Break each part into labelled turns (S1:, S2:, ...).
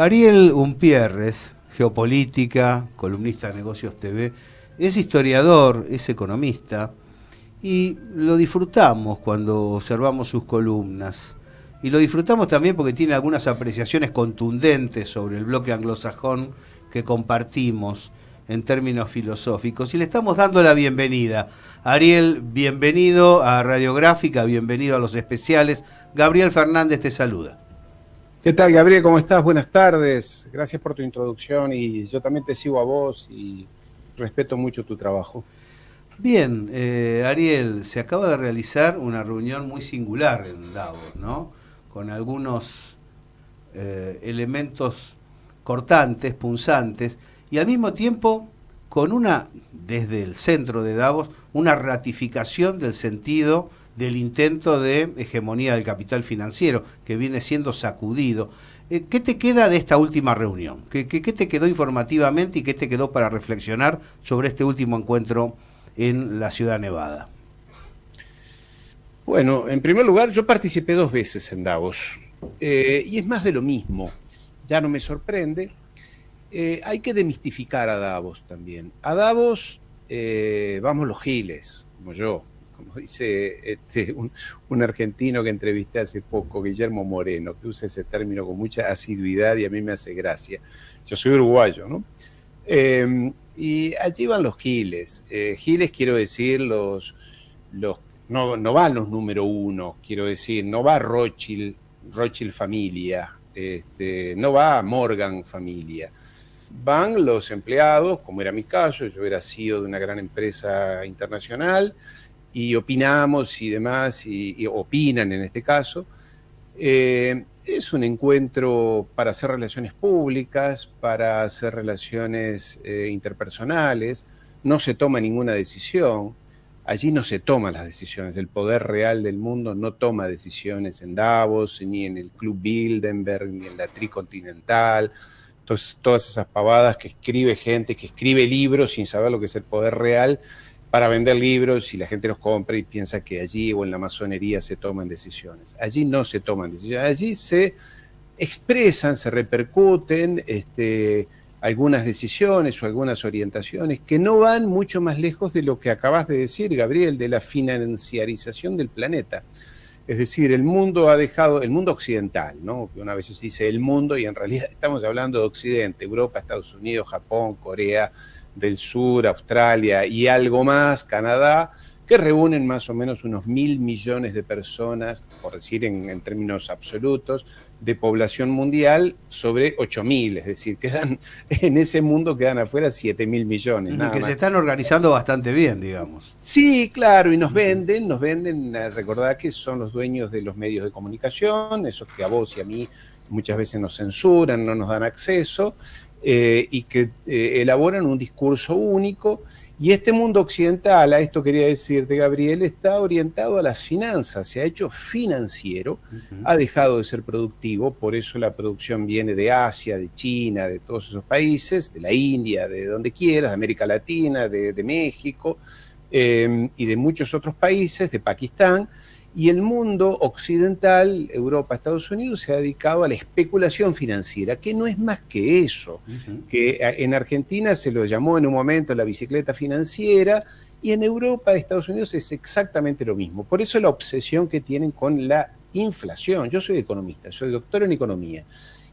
S1: Ariel Umpierres, geopolítica, columnista de Negocios TV, es historiador, es economista y lo disfrutamos cuando observamos sus columnas. Y lo disfrutamos también porque tiene algunas apreciaciones contundentes sobre el bloque anglosajón que compartimos en términos filosóficos. Y le estamos dando la bienvenida. Ariel, bienvenido a Radiográfica, bienvenido a Los Especiales. Gabriel Fernández te saluda.
S2: ¿Qué tal, Gabriel? ¿Cómo estás? Buenas tardes. Gracias por tu introducción y yo también te sigo a vos y respeto mucho tu trabajo.
S1: Bien, Ariel, se acaba de realizar una reunión muy singular en Davos, ¿no? Con algunos elementos cortantes, punzantes, y al mismo tiempo con desde el centro de Davos, una ratificación del sentido del intento de hegemonía del capital financiero que viene siendo sacudido. ¿Qué te queda de esta última reunión? ¿Qué te quedó informativamente y qué te quedó para reflexionar sobre este último encuentro en la Ciudad Nevada?
S2: Bueno, en primer lugar, yo participé 2 veces en Davos y es más de lo mismo. Ya no me sorprende. Hay que demistificar a Davos también. A Davos vamos los giles, como yo. Como dice un argentino que entrevisté hace poco, Guillermo Moreno, que usa ese término con mucha asiduidad y a mí me hace gracia. Yo soy uruguayo, ¿no? Y allí van los giles. Giles quiero decir no van los número uno, quiero decir, no va Rothschild familia, no va Morgan familia. Van los empleados, como era mi caso, yo era CEO de una gran empresa internacional, y opinamos y demás, y opinan en este caso. Es un encuentro para hacer relaciones públicas, para hacer relaciones interpersonales, no se toma ninguna decisión, allí no se toman las decisiones, el poder real del mundo no toma decisiones en Davos, ni en el Club Bilderberg, ni en la Tricontinental, entonces todas esas pavadas que escribe gente, que escribe libros sin saber lo que es el poder real, para vender libros y la gente los compra y piensa que allí o en la masonería se toman decisiones. Allí no se toman decisiones, allí se expresan, se repercuten algunas decisiones o algunas orientaciones que no van mucho más lejos de lo que acabas de decir, Gabriel, de la financiarización del planeta. Es decir, el mundo occidental, ¿no? Una vez se dice el mundo y en realidad estamos hablando de Occidente, Europa, Estados Unidos, Japón, Corea del Sur, Australia y algo más, Canadá, que reúnen más o menos unos 1.000 millones de personas, por decir en términos absolutos, de población mundial sobre 8.000, es decir, en ese mundo quedan afuera 7.000 millones. Nada
S1: que
S2: más.
S1: se están organizando bastante bien, digamos.
S2: Sí, claro, y nos venden, recordad que son los dueños de los medios de comunicación, esos que a vos y a mí muchas veces nos censuran, no nos dan acceso, y que elaboran un discurso único. Y este mundo occidental, a esto quería decirte, Gabriel, está orientado a las finanzas, se ha hecho financiero, ha dejado de ser productivo, por eso la producción viene de Asia, de China, de todos esos países, de la India, de donde quieras, de América Latina, de México, y de muchos otros países, de Pakistán. Y el mundo occidental, Europa, Estados Unidos, se ha dedicado a la especulación financiera, que no es más que eso, que en Argentina se lo llamó en un momento la bicicleta financiera, y en Europa, Estados Unidos es exactamente lo mismo. Por eso la obsesión que tienen con la inflación. Yo soy economista, soy doctor en economía,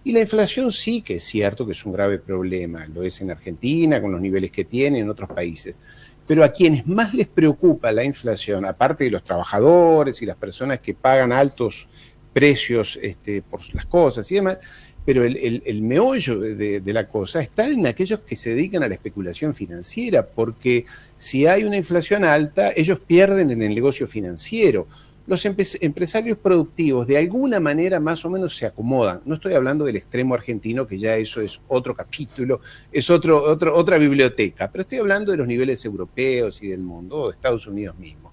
S2: y la inflación sí que es cierto que es un grave problema, lo es en Argentina, con los niveles que tiene, en otros países. Pero a quienes más les preocupa la inflación, aparte de los trabajadores y las personas que pagan altos precios por las cosas y demás, pero el meollo de la cosa está en aquellos que se dedican a la especulación financiera, porque si hay una inflación alta, ellos pierden en el negocio financiero. Los empresarios productivos de alguna manera más o menos se acomodan. No estoy hablando del extremo argentino, que ya eso es otro capítulo, es otra biblioteca, pero estoy hablando de los niveles europeos y del mundo, o de Estados Unidos mismo.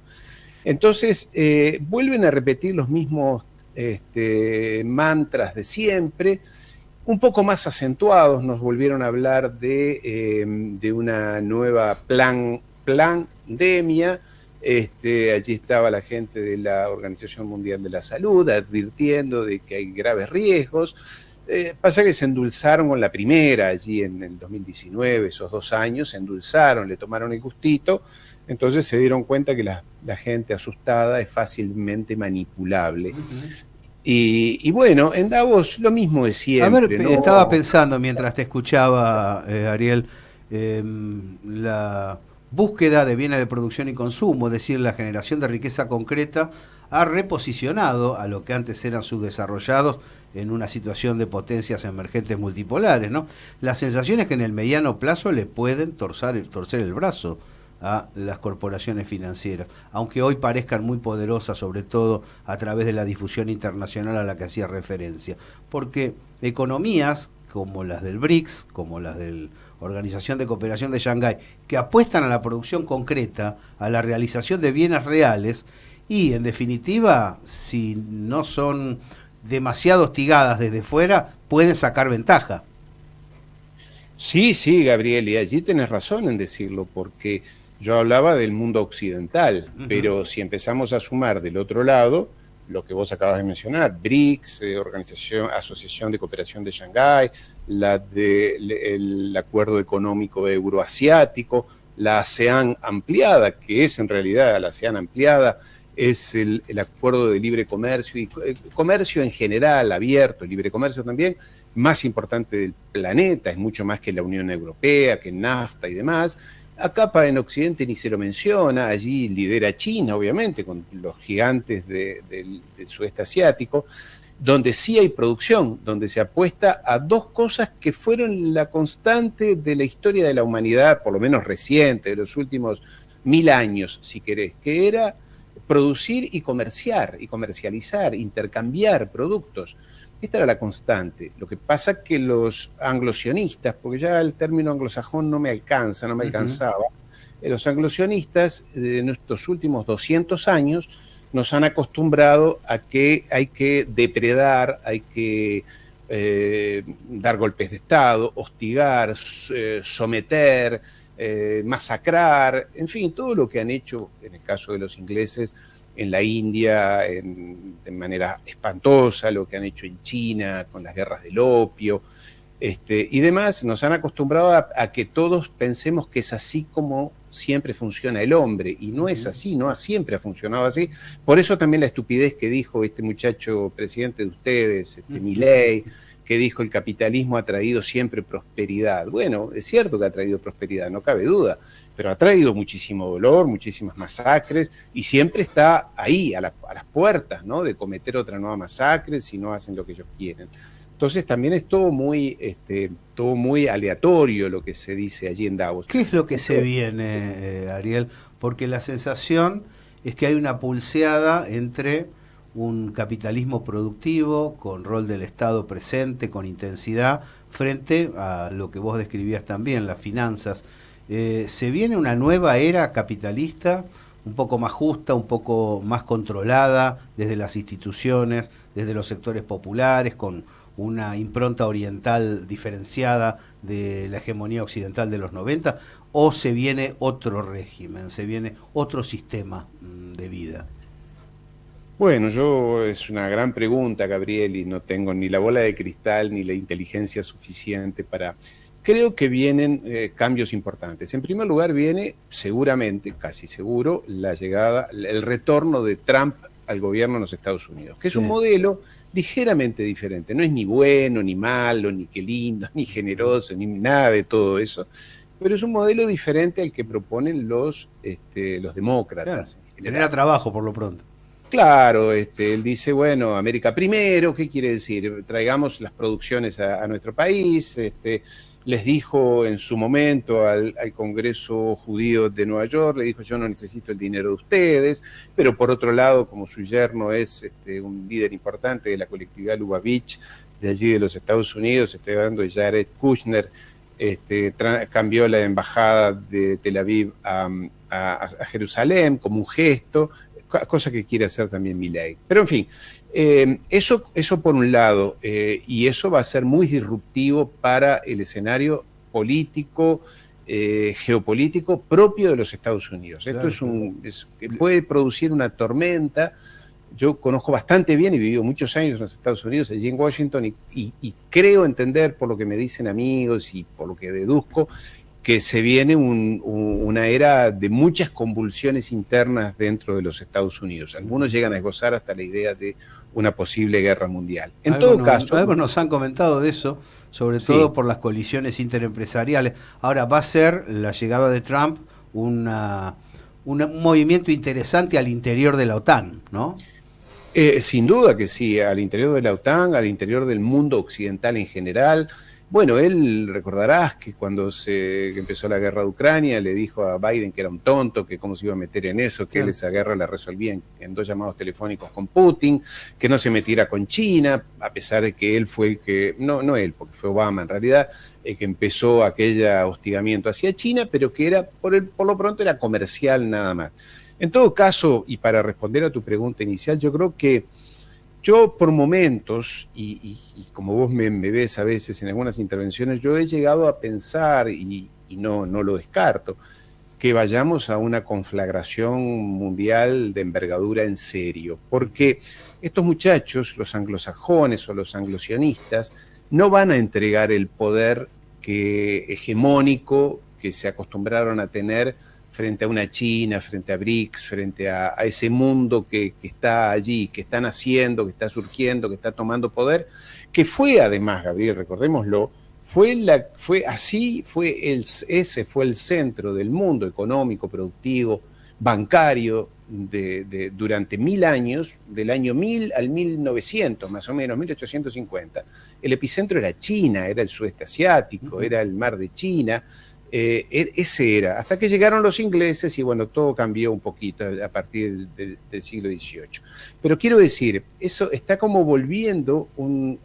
S2: Entonces, vuelven a repetir los mismos mantras de siempre, un poco más acentuados. Nos volvieron a hablar de una nueva pandemia. Allí estaba la gente de la Organización Mundial de la Salud advirtiendo de que hay graves riesgos. Pasa que se endulzaron con la primera allí en el 2019, esos 2 años, se endulzaron, le tomaron el gustito, entonces se dieron cuenta que la gente asustada es fácilmente manipulable. Y bueno, en Davos lo mismo de siempre.
S1: A ver,
S2: ¿no?
S1: estaba pensando mientras te escuchaba, Ariel, la búsqueda de bienes de producción y consumo, es decir, la generación de riqueza concreta, ha reposicionado a lo que antes eran subdesarrollados en una situación de potencias emergentes multipolares, ¿no? La sensación es que en el mediano plazo le pueden torcer el brazo a las corporaciones financieras, aunque hoy parezcan muy poderosas, sobre todo a través de la difusión internacional a la que hacía referencia, porque economías como las del BRICS, como las de la Organización de Cooperación de Shanghái, que apuestan a la producción concreta, a la realización de bienes reales, y en definitiva, si no son demasiado hostigadas desde fuera, pueden sacar ventaja.
S2: Sí, sí, Gabriel, y allí tenés razón en decirlo, porque yo hablaba del mundo occidental, pero si empezamos a sumar del otro lado, lo que vos acabas de mencionar, BRICS, Asociación de Cooperación de Shanghái, el Acuerdo Económico Euroasiático, la ASEAN ampliada, que es en realidad la ASEAN ampliada, es el acuerdo de libre comercio y comercio en general, abierto, libre comercio también, más importante del planeta, es mucho más que la Unión Europea, que NAFTA y demás. Acá en Occidente ni se lo menciona, allí lidera China, obviamente, con los gigantes del sudeste asiático, donde sí hay producción, donde se apuesta a 2 cosas que fueron la constante de la historia de la humanidad, por lo menos reciente, de los últimos 1000 años, si querés, que era producir y comercializar, intercambiar productos. Esta era la constante. Lo que pasa que los anglosionistas, porque ya el término anglosajón no me alcanzaba, los anglosionistas en estos últimos 200 años nos han acostumbrado a que hay que depredar, hay que dar golpes de Estado, hostigar, someter, masacrar, en fin, todo lo que han hecho, en el caso de los ingleses, en la India, de manera espantosa, lo que han hecho en China, con las guerras del opio, y demás, nos han acostumbrado a que todos pensemos que es así como siempre funciona el hombre, y no es así, no siempre ha funcionado así. Por eso también la estupidez que dijo este muchacho presidente de ustedes, Milei, que dijo el capitalismo ha traído siempre prosperidad. Bueno, es cierto que ha traído prosperidad, no cabe duda, pero ha traído muchísimo dolor, muchísimas masacres, y siempre está ahí, a las puertas, ¿no?, de cometer otra nueva masacre si no hacen lo que ellos quieren. Entonces también es todo muy aleatorio lo que se dice allí en Davos.
S1: ¿Qué es lo que se viene, Ariel? Porque la sensación es que hay una pulseada entre un capitalismo productivo, con rol del Estado presente, con intensidad, frente a lo que vos describías también, las finanzas. ¿Se viene una nueva era capitalista, un poco más justa, un poco más controlada desde las instituciones, desde los sectores populares, con una impronta oriental diferenciada de la hegemonía occidental de los 90, o se viene otro régimen, se viene otro sistema de vida?
S2: Bueno, es una gran pregunta, Gabriel, y no tengo ni la bola de cristal ni la inteligencia suficiente para... Creo que vienen cambios importantes. En primer lugar viene seguramente, casi seguro, el retorno de Trump al gobierno en los Estados Unidos, que es un modelo ligeramente diferente. No es ni bueno, ni malo, ni qué lindo, ni generoso, ni nada de todo eso, pero es un modelo diferente al que proponen los demócratas.
S1: Claro, genera trabajo por lo pronto.
S2: Claro, él dice, bueno, América primero, ¿qué quiere decir? Traigamos las producciones a nuestro país, les dijo en su momento al Congreso Judío de Nueva York, le dijo, yo no necesito el dinero de ustedes, pero por otro lado, como su yerno es un líder importante de la colectividad Lubavitch, de allí de los Estados Unidos, estoy hablando de Jared Kushner, cambió la embajada de Tel Aviv a Jerusalén como un gesto, cosa que quiere hacer también Milei. Pero en fin, eso por un lado, y eso va a ser muy disruptivo para el escenario político, geopolítico propio de los Estados Unidos. Esto puede producir una tormenta yo conozco bastante bien y viví muchos años en los Estados Unidos, allí en Washington, y creo entender por lo que me dicen amigos y por lo que deduzco, que se viene una era de muchas convulsiones internas dentro de los Estados Unidos. Algunos llegan a esbozar hasta la idea de una posible guerra mundial. En todo caso...
S1: Algo nos han comentado de eso, sobre todo por las colisiones interempresariales. Ahora, va a ser la llegada de Trump un movimiento interesante al interior de la OTAN, ¿no?
S2: Sin duda que sí, al interior de la OTAN, al interior del mundo occidental en general. Bueno, él, recordarás que cuando empezó la guerra de Ucrania le dijo a Biden que era un tonto, que cómo se iba a meter en eso, que él esa guerra la resolvía en 2 llamados telefónicos con Putin, que no se metiera con China, a pesar de que él fue el que, no él, porque fue Obama en realidad, el que empezó aquel hostigamiento hacia China, pero que era, por lo pronto era comercial nada más. En todo caso, y para responder a tu pregunta inicial, yo creo que yo por momentos, y como vos me ves a veces en algunas intervenciones, yo he llegado a pensar, y no lo descarto, que vayamos a una conflagración mundial de envergadura en serio, porque estos muchachos, los anglosajones o los anglosionistas, no van a entregar el poder hegemónico que se acostumbraron a tener frente a una China, frente a BRICS, frente a ese mundo que está allí, que está naciendo, que está surgiendo, que está tomando poder, que fue además, Gabriel, recordémoslo, ese fue el centro del mundo económico, productivo, bancario, durante 1000 años, del año 1000 al 1900, más o menos, 1850. El epicentro era China, era el sudeste asiático, era el mar de China. Ese era, hasta que llegaron los ingleses y bueno, todo cambió un poquito a partir del siglo XVIII. Pero quiero decir, eso está como volviendo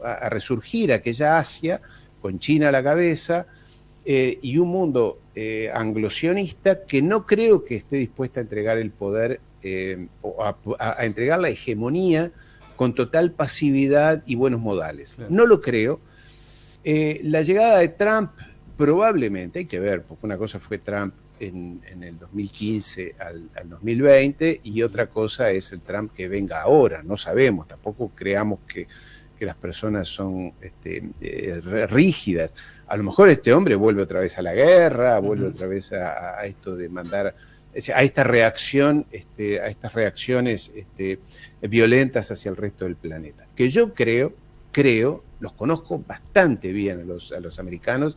S2: a resurgir aquella Asia, con China a la cabeza, y un mundo anglosionista que no creo que esté dispuesta a entregar el poder o a entregar la hegemonía con total pasividad y buenos modales. Claro. No lo creo. La llegada de Trump probablemente, hay que ver, porque una cosa fue Trump en el 2015 al 2020 y otra cosa es el Trump que venga ahora, no sabemos, tampoco creamos que las personas son rígidas. A lo mejor este hombre vuelve otra vez a la guerra, vuelve otra vez a esto de mandar, a esta reacción, a estas reacciones violentas hacia el resto del planeta. Que yo creo, los conozco bastante bien a los americanos.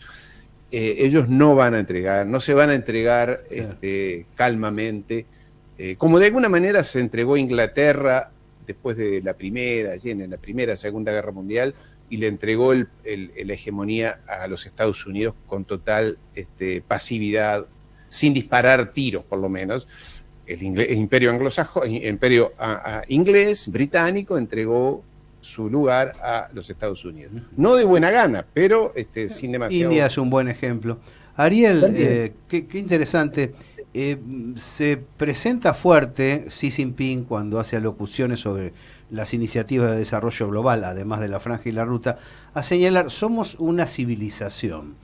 S2: Ellos no van a entregar, no se van a entregar calmamente, como de alguna manera se entregó Inglaterra después de la en la Primera, Segunda Guerra Mundial, y le entregó la hegemonía a los Estados Unidos con total pasividad, sin disparar tiros por lo menos. El imperio inglés, británico, entregó su lugar a los Estados Unidos. No de buena gana, pero sin demasiado...
S1: India es un buen ejemplo. Ariel, qué interesante. Se presenta fuerte Xi Jinping cuando hace alocuciones sobre las iniciativas de desarrollo global, además de la Franja y la Ruta, a señalar, somos una civilización,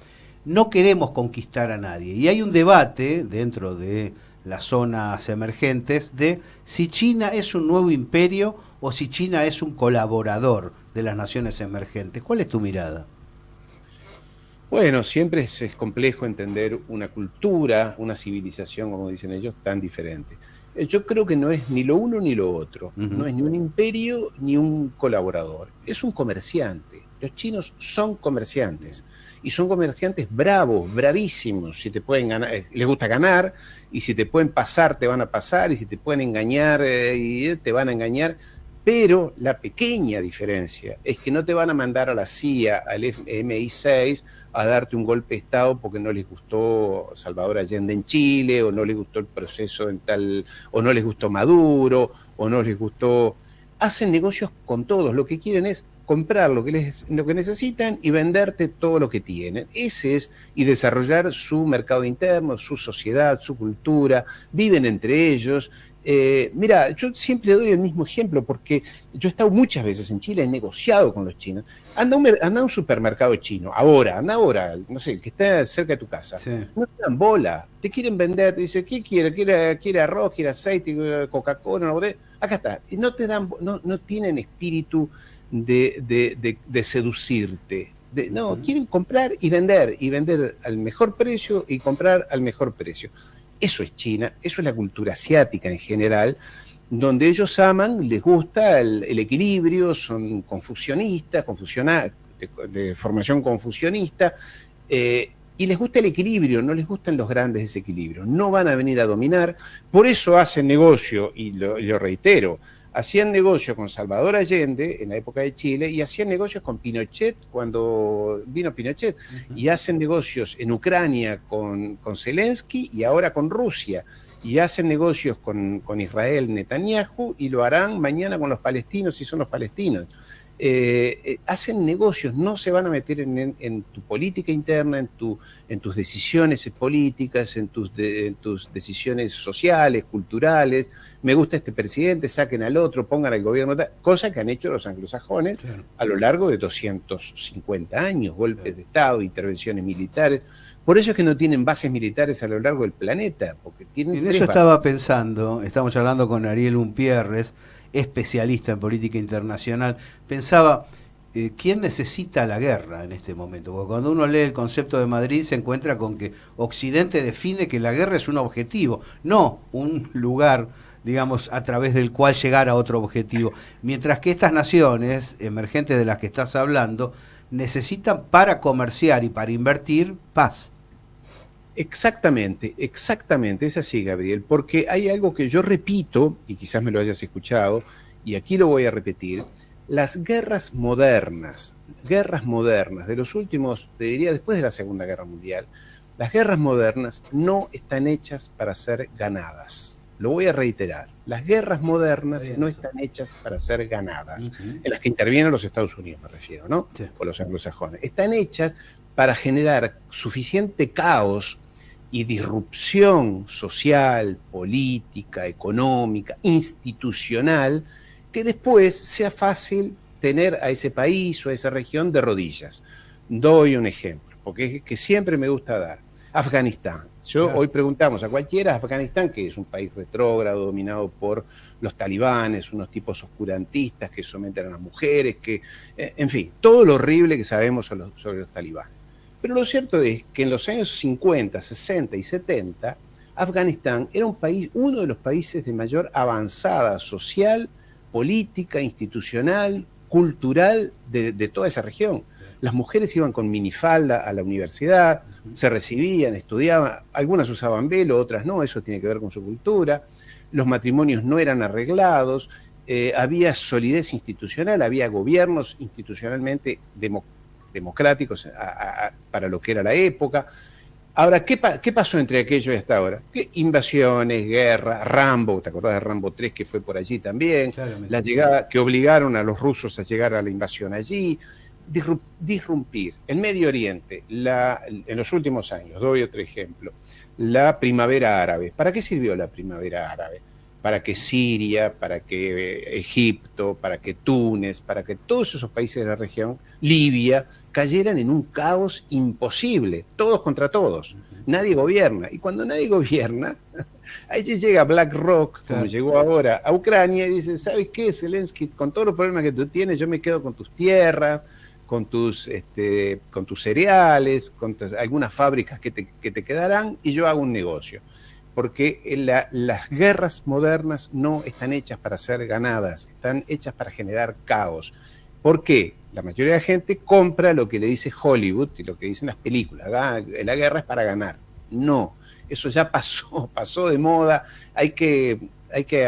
S1: no queremos conquistar a nadie. Y hay un debate dentro de las zonas emergentes de si China es un nuevo imperio o si China es un colaborador de las naciones emergentes. ¿Cuál es tu mirada?
S2: Bueno, siempre es complejo entender una cultura, una civilización, como dicen ellos, tan diferente. Yo creo que no es ni lo uno ni lo otro. No es ni un imperio ni un colaborador. Es un comerciante. Los chinos son comerciantes. Y son comerciantes bravos, bravísimos. Si te pueden ganar, les gusta ganar, y si te pueden pasar, te van a pasar, y si te pueden engañar, te van a engañar. Pero la pequeña diferencia es que no te van a mandar a la CIA, al MI6, a darte un golpe de Estado porque no les gustó Salvador Allende en Chile, o no les gustó el proceso en tal, o no les gustó Maduro, o no les gustó... Hacen negocios con todos, lo que quieren es comprar lo que necesitan y venderte todo lo que tienen. Ese es, y desarrollar su mercado interno, su sociedad, su cultura, viven entre ellos. Mira, yo siempre doy el mismo ejemplo porque yo he estado muchas veces en Chile, he negociado con los chinos. Anda a un supermercado chino, anda ahora, no sé, que está cerca de tu casa. Sí. No te dan bola, te quieren vender, te dicen, ¿qué quiere? ¿Quiere arroz, quiere aceite, Coca-Cola, una botella? acá está. Y no tienen espíritu de seducirte. No, quieren comprar y vender al mejor precio y comprar al mejor precio. Eso es China, eso es la cultura asiática en general, donde ellos aman, les gusta el equilibrio, son confusionistas, de formación confusionista, y les gusta el equilibrio, no les gustan los grandes desequilibrios, no van a venir a dominar, por eso hacen negocio, y lo reitero, hacían negocio con Salvador Allende en la época de Chile y hacían negocios con Pinochet cuando vino Pinochet, y hacen negocios en Ucrania con Zelensky y ahora con Rusia, y hacen negocios con Israel, Netanyahu, y lo harán mañana con los palestinos si son los palestinos. Hacen negocios, no se van a meter en tu política interna, en tus decisiones políticas, en tus decisiones sociales, culturales. Me gusta este presidente, saquen al otro, pongan al gobierno, cosa que han hecho los anglosajones a lo largo de 250 años, golpes de Estado, intervenciones militares. Por eso es que no tienen bases militares a lo largo del planeta, porque tienen
S1: en eso estaba pensando, estamos hablando con Ariel Umpierres, especialista en política internacional, pensaba, ¿quién necesita la guerra en este momento? Porque cuando uno lee el concepto de Madrid se encuentra con que Occidente define que la guerra es un objetivo, no un lugar, digamos, a través del cual llegar a otro objetivo. Mientras que estas naciones emergentes de las que estás hablando necesitan para comerciar y para invertir paz.
S2: Exactamente, es así, Gabriel, porque hay algo que yo repito, y quizás me lo hayas escuchado, y aquí lo voy a repetir: las guerras modernas de los últimos, te diría después de la Segunda Guerra Mundial, las guerras modernas no están hechas para ser ganadas. Lo voy a reiterar, las guerras modernas no están hechas para ser ganadas, en las que intervienen los Estados Unidos, me refiero, ¿no? Sí. O los anglosajones. Están hechas para generar suficiente caos y disrupción social, política, económica, institucional, que después sea fácil tener a ese país o a esa región de rodillas. Doy un ejemplo, porque es que siempre me gusta dar. Afganistán. Hoy preguntamos a cualquiera, Afganistán, que es un país retrógrado, dominado por los talibanes, unos tipos oscurantistas que someten a las mujeres, en fin, todo lo horrible que sabemos sobre los talibanes. Pero lo cierto es que en los años 50, 60 y 70, Afganistán era uno de los países de mayor avanzada social, política, institucional, cultural de toda esa región. Las mujeres iban con minifalda a la universidad, se recibían, estudiaban, algunas usaban velo, otras no, eso tiene que ver con su cultura. Los matrimonios no eran arreglados, había solidez institucional, había gobiernos institucionalmente democráticos para lo que era la época. Ahora, ¿qué pasó entre aquello y hasta ahora? Invasiones, guerras, Rambo, ¿te acordás de Rambo 3 que fue por allí también? La llegada que obligaron a los rusos a llegar a la invasión allí, disrumpir. El Medio Oriente, en los últimos años, doy otro ejemplo, la primavera árabe. ¿Para qué sirvió la primavera árabe? Para que Siria, para que Egipto, para que Túnez, para que todos esos países de la región, Libia, cayeran en un caos imposible, todos contra todos. Nadie gobierna. Y cuando nadie gobierna, ahí llega BlackRock, como llegó ahora a Ucrania, y dice, ¿sabes qué, Zelensky? Con todos los problemas que tú tienes, yo me quedo con tus tierras, con tus cereales, con algunas fábricas que te quedarán, y yo hago un negocio. Porque las guerras modernas no están hechas para ser ganadas, están hechas para generar caos. ¿Por qué? La mayoría de la gente compra lo que le dice Hollywood y lo que dicen las películas. La guerra es para ganar. No, eso ya pasó de moda. Hay que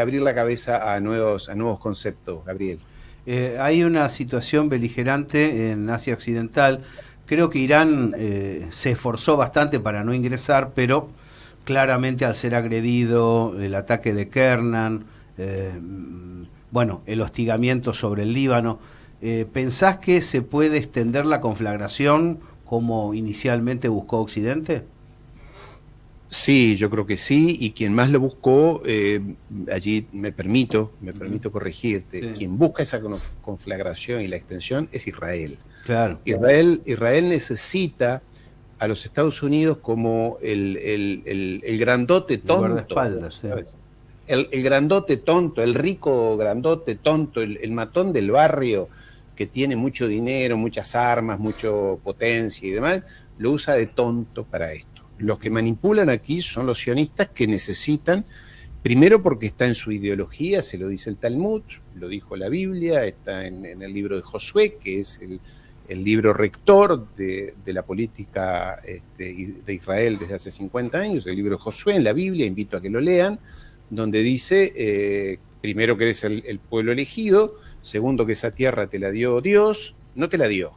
S2: abrir la cabeza a nuevos conceptos, Gabriel.
S1: Hay una situación beligerante en Asia Occidental. Creo que Irán se esforzó bastante para no ingresar, pero claramente al ser agredido, el ataque de Kernan, el hostigamiento sobre el Líbano, ¿pensás que se puede extender la conflagración como inicialmente buscó Occidente?
S2: Sí, yo creo que sí, y quien más lo buscó, allí me permito corregirte, sí. Quien busca esa conflagración y la extensión es Israel.
S1: Claro.
S2: Israel necesita a los Estados Unidos como el grandote tonto,
S1: guardaespaldas,
S2: ¿sabes?
S1: Sí.
S2: el grandote tonto, el rico grandote tonto, el matón del barrio que tiene mucho dinero, muchas armas, mucha potencia y demás, lo usa de tonto para esto. Los que manipulan aquí son los sionistas que necesitan, primero porque está en su ideología, se lo dice el Talmud, lo dijo la Biblia, está en el libro de Josué, que es el libro rector de la política de Israel desde hace 50 años, el libro de Josué en la Biblia, invito a que lo lean, donde dice, primero que eres el pueblo elegido, segundo que esa tierra te la dio Dios, no te la dio,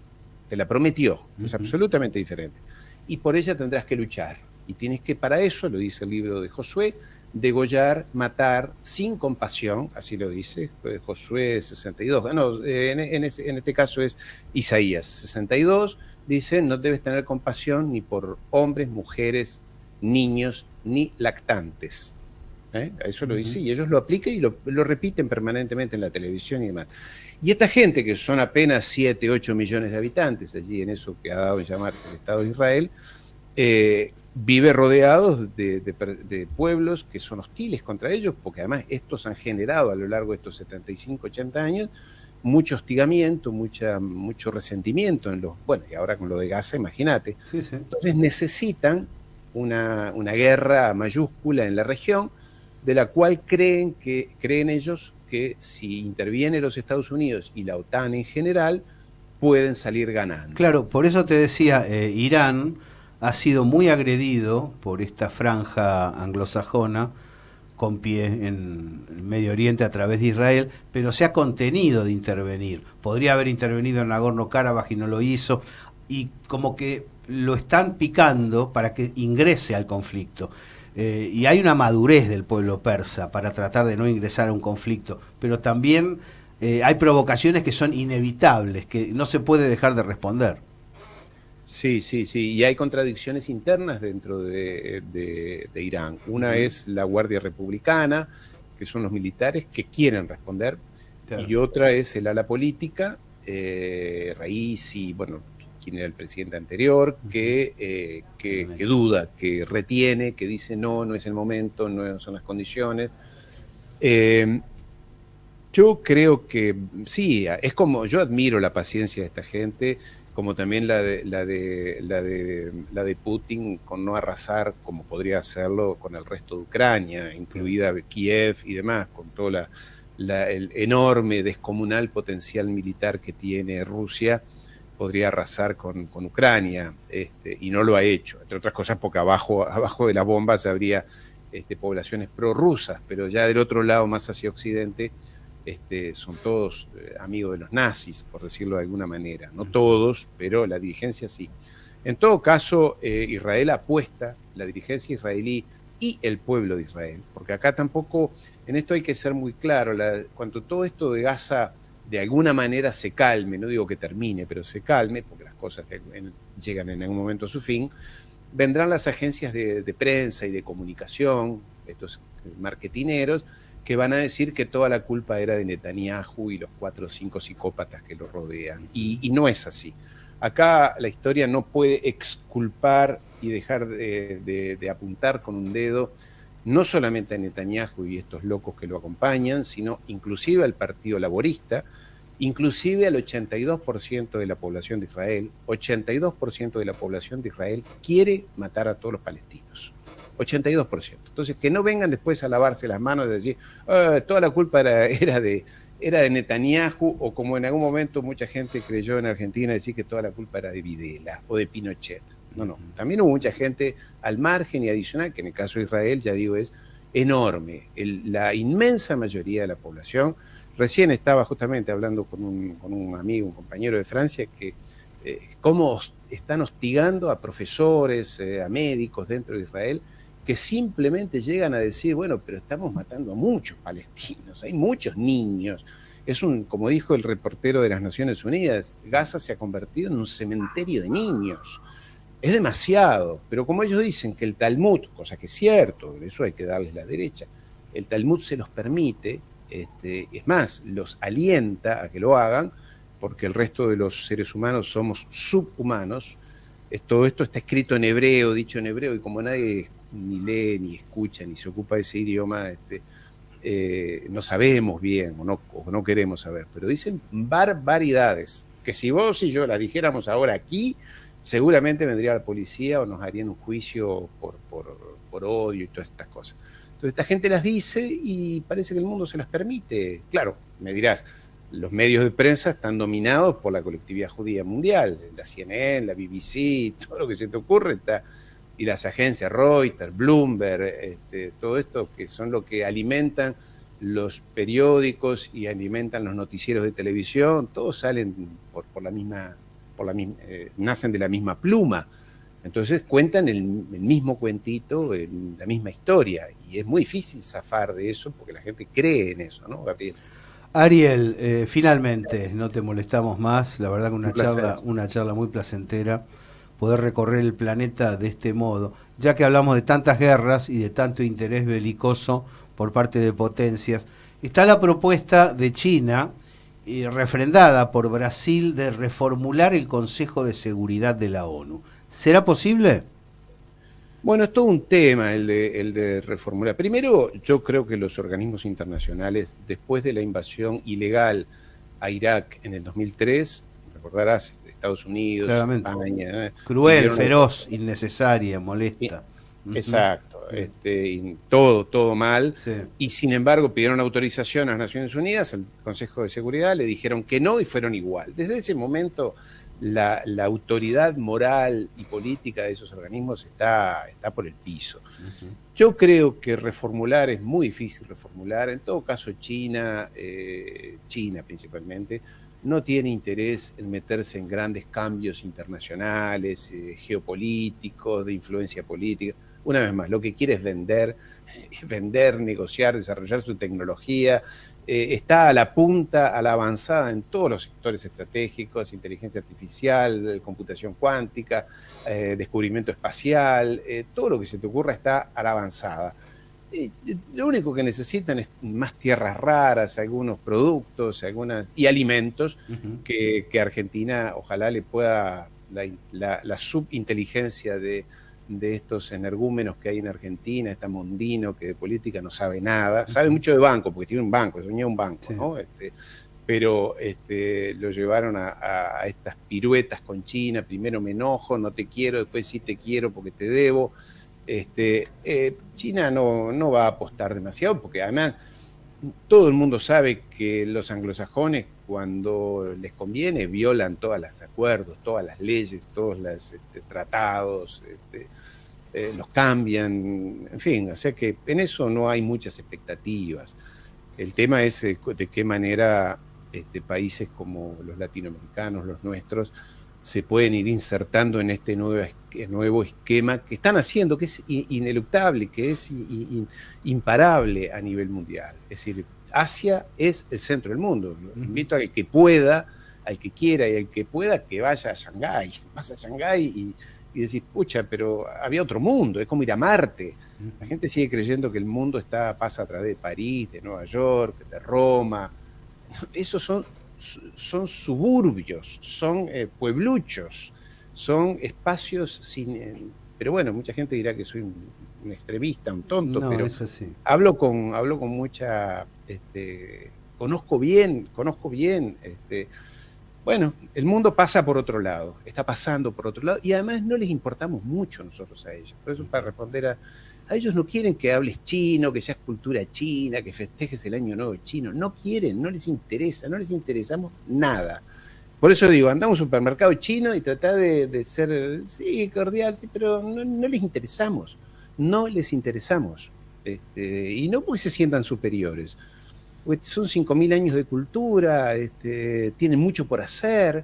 S2: te la prometió, es absolutamente diferente, y por ella tendrás que luchar, y tienes que para eso, lo dice el libro de Josué, degollar, matar, sin compasión, así lo dice Josué 62, no, en este caso es Isaías 62, dice, no debes tener compasión ni por hombres, mujeres, niños, ni lactantes. Eso lo dice, y ellos lo aplican y lo repiten permanentemente en la televisión y demás. Y esta gente, que son apenas 7, 8 millones de habitantes allí en eso que ha dado en llamarse el Estado de Israel, vive rodeados de pueblos que son hostiles contra ellos, porque además estos han generado a lo largo de estos 75, 80 años mucho hostigamiento, mucho resentimiento en bueno, y ahora con lo de Gaza, imagínate. Sí, sí. Entonces necesitan una guerra mayúscula en la región, de la cual creen ellos que si intervienen los Estados Unidos y la OTAN en general, pueden salir ganando.
S1: Claro, por eso te decía, Irán ha sido muy agredido por esta franja anglosajona con pie en el Medio Oriente a través de Israel, pero se ha contenido de intervenir. Podría haber intervenido en Nagorno-Karabaj y no lo hizo, y como que lo están picando para que ingrese al conflicto. Y hay una madurez del pueblo persa para tratar de no ingresar a un conflicto, pero también hay provocaciones que son inevitables, que no se puede dejar de responder.
S2: Sí, sí, sí, y hay contradicciones internas dentro de Irán. Una es la Guardia Republicana, que son los militares que quieren responder, claro. Y otra es el ala política, Raisi, bueno, quien era el presidente anterior, que duda, que retiene, que dice no es el momento, no son las condiciones. Yo creo que sí, es como, yo admiro la paciencia de esta gente, como también la de Putin con no arrasar como podría hacerlo con el resto de Ucrania, incluida Kiev y demás, con todo el enorme, descomunal potencial militar que tiene Rusia, podría arrasar con Ucrania, y no lo ha hecho, entre otras cosas porque abajo de las bombas habría poblaciones prorrusas, pero ya del otro lado, más hacia Occidente, son todos amigos de los nazis, por decirlo de alguna manera. No todos, pero la dirigencia sí. En todo caso, Israel apuesta, la dirigencia israelí y el pueblo de Israel, porque acá tampoco, en esto hay que ser muy claro, cuando todo esto de Gaza de alguna manera se calme, no digo que termine, pero se calme, porque las cosas llegan en algún momento a su fin, vendrán las agencias de prensa y de comunicación, estos marketineros, que van a decir que toda la culpa era de Netanyahu y los 4 o 5 psicópatas que lo rodean. Y no es así. Acá la historia no puede exculpar y dejar de apuntar con un dedo no solamente a Netanyahu y estos locos que lo acompañan, sino inclusive al Partido Laborista, inclusive al 82% de la población de Israel. 82% de la población de Israel quiere matar a todos los palestinos. 82%. Entonces, que no vengan después a lavarse las manos y decir, toda la culpa era de Netanyahu, o como en algún momento mucha gente creyó en Argentina decir que toda la culpa era de Videla o de Pinochet. No. También hubo mucha gente al margen y adicional, que en el caso de Israel, ya digo, es enorme. La inmensa mayoría de la población, recién estaba justamente hablando con un amigo, un compañero de Francia, que cómo están hostigando a profesores, a médicos dentro de Israel, que simplemente llegan a decir, bueno, pero estamos matando a muchos palestinos, hay muchos niños. Como dijo el reportero de las Naciones Unidas, Gaza se ha convertido en un cementerio de niños. Es demasiado, pero como ellos dicen que el Talmud, cosa que es cierto, eso hay que darles la derecha, el Talmud se los permite, es más, los alienta a que lo hagan, porque el resto de los seres humanos somos subhumanos. Todo esto está escrito en hebreo, dicho en hebreo, y como nadie ni lee, ni escucha, ni se ocupa de ese idioma, no sabemos bien o no queremos saber, pero dicen barbaridades, que si vos y yo las dijéramos ahora aquí, seguramente vendría la policía o nos harían un juicio por odio y todas estas cosas. Entonces esta gente las dice y parece que el mundo se las permite. Claro, me dirás, los medios de prensa están dominados por la colectividad judía mundial, la CNN, la BBC, todo lo que se te ocurre está, y las agencias Reuters, Bloomberg, todo esto que son lo que alimentan los periódicos y alimentan los noticieros de televisión, todos salen nacen de la misma pluma. Entonces cuentan el mismo cuentito, la misma historia, y es muy difícil zafar de eso porque la gente cree en eso, ¿no, Gabriel?
S1: Ariel, finalmente, no te molestamos más, la verdad que una charla muy placentera, poder recorrer el planeta de este modo, ya que hablamos de tantas guerras y de tanto interés belicoso por parte de potencias. Está la propuesta de China, refrendada por Brasil, de reformular el Consejo de Seguridad de la ONU. ¿Será posible?
S2: Bueno, es todo un tema el de reformular. Primero, yo creo que los organismos internacionales, después de la invasión ilegal a Irak en el 2003, recordarás, Estados Unidos,
S1: claramente.
S2: España...
S1: Cruel, feroz, innecesaria, molesta.
S2: Exacto, todo mal,
S1: sí.
S2: Y sin embargo pidieron autorización a las Naciones Unidas, al Consejo de Seguridad, le dijeron que no y fueron igual. Desde ese momento la autoridad moral y política de esos organismos está por el piso. Yo creo que reformular es muy difícil reformular, en todo caso China principalmente, no tiene interés en meterse en grandes cambios internacionales, geopolíticos, de influencia política. Una vez más, lo que quiere es vender, negociar, desarrollar su tecnología. Está a la punta, a la avanzada en todos los sectores estratégicos, inteligencia artificial, computación cuántica, descubrimiento espacial, todo lo que se te ocurra está a la avanzada. Lo único que necesitan es más tierras raras, algunos productos y alimentos que Argentina ojalá le pueda, la subinteligencia de estos energúmenos que hay en Argentina, está Mondino, que de política no sabe nada, sabe mucho de banco, porque tiene un banco, soñó un banco, sí. ¿No? Pero lo llevaron a estas piruetas con China, primero me enojo, no te quiero, después sí te quiero porque te debo. China no va a apostar demasiado, porque además todo el mundo sabe que los anglosajones, cuando les conviene, violan todos los acuerdos, todas las leyes, todos los tratados, los cambian, en fin, o sea que en eso no hay muchas expectativas. El tema es de qué manera países como los latinoamericanos, los nuestros, se pueden ir insertando en este nuevo esquema que están haciendo, que es ineluctable, que es imparable a nivel mundial. Es decir, Asia es el centro del mundo. Invito al que pueda, al que quiera y al que pueda, que vaya a Shanghái. Vas a Shanghái y decís, pucha, pero había otro mundo, es como ir a Marte. La gente sigue creyendo que el mundo pasa a través de París, de Nueva York, de Roma. Esos son suburbios, son puebluchos, son espacios sin... pero bueno, mucha gente dirá que soy un extremista, un tonto,
S1: no,
S2: pero
S1: eso sí.
S2: hablo con mucha... conozco bien, bueno, el mundo pasa por otro lado, está pasando por otro lado, y además no les importamos mucho nosotros a ellos. Por eso, para responder a ellos, no quieren que hables chino, que seas cultura china, que festejes el año nuevo chino. No quieren, no les interesa, no les interesamos nada. Por eso digo, anda a un supermercado chino y trata de ser, sí, cordial, sí, pero no les interesamos. No les interesamos. Y no porque se sientan superiores. Porque son 5.000 años de cultura, tienen mucho por hacer,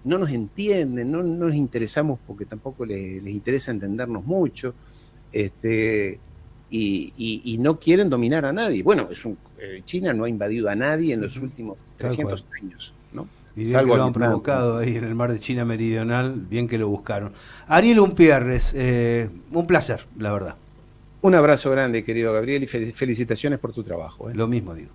S2: no nos entienden, no les interesamos porque tampoco les interesa entendernos mucho. Y no quieren dominar a nadie. Bueno, China no ha invadido a nadie en los últimos 300 años, ¿no?
S1: Y bien que lo han provocado ahí en el mar de China Meridional, bien que lo buscaron. Ariel Umpierres, un placer, la verdad.
S2: Un abrazo grande, querido Gabriel, y felicitaciones por tu trabajo.
S1: Lo mismo digo.